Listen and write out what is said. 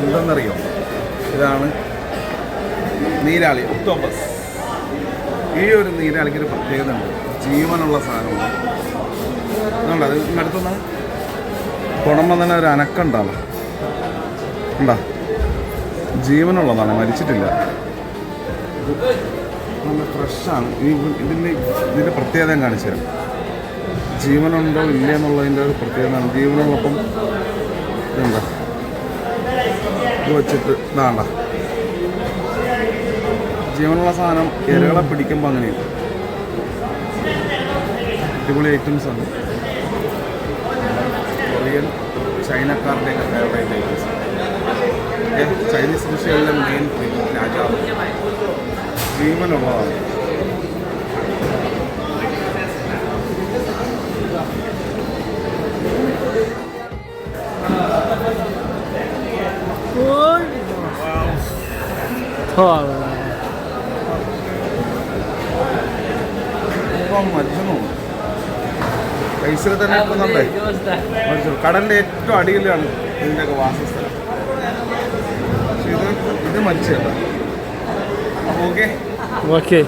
എന്തെന്നറിയോ, ഇതാണ് നീരാളി ഒക്ടോപ്പസ്. ഈ ഒരു നീരാളിക്ക് ഒരു പ്രത്യേകത ഉണ്ട്, ജീവനുള്ള സാധനമാണ്. അതുകൊണ്ട് അത് അടുത്തുനിന്ന് കുടമ്പം തന്നെ ഒരു അനക്കുണ്ടാവും, ഉണ്ടാ, ജീവനുള്ളതാണ്, മരിച്ചിട്ടില്ല. നല്ല ഫ്രഷാണ്. ഇതിൻ്റെ പ്രത്യേകത കാണിച്ചു തരാം. ജീവനുണ്ടോ ഇല്ല എന്നുള്ളതിൻ്റെ ഒരു പ്രത്യേകതയാണ്. ജീവനുള്ളപ്പം ഇതുണ്ട, ഇത് വെച്ചിട്ട് ഇതാണ്ട, ജീവനുള്ള സാധനം ഇരകളെ പിടിക്കുമ്പോൾ അങ്ങനെയാണ്. അടിപൊളി ഐറ്റംസ് ആണ്. കൊറിയൻ ചൈനക്കാരുടെയൊക്കെ ഫേവറേറ്റ് ഐറ്റംസ്. ചൈനീസ് ഡിഷുകളിലെ മെയിൻ രാജാവ് ജീവനുള്ളതാണ്. മരിച്ചെന്നു പൈസയിൽ തന്നെ എത്തുന്നുണ്ടേ. കടലിൻ്റെ ഏറ്റവും അടിയിലാണ് ഇതിൻ്റെയൊക്കെ വാസസ്ഥലം. പക്ഷെ ഇത് മരിച്ചല്ല. ഓക്കെ.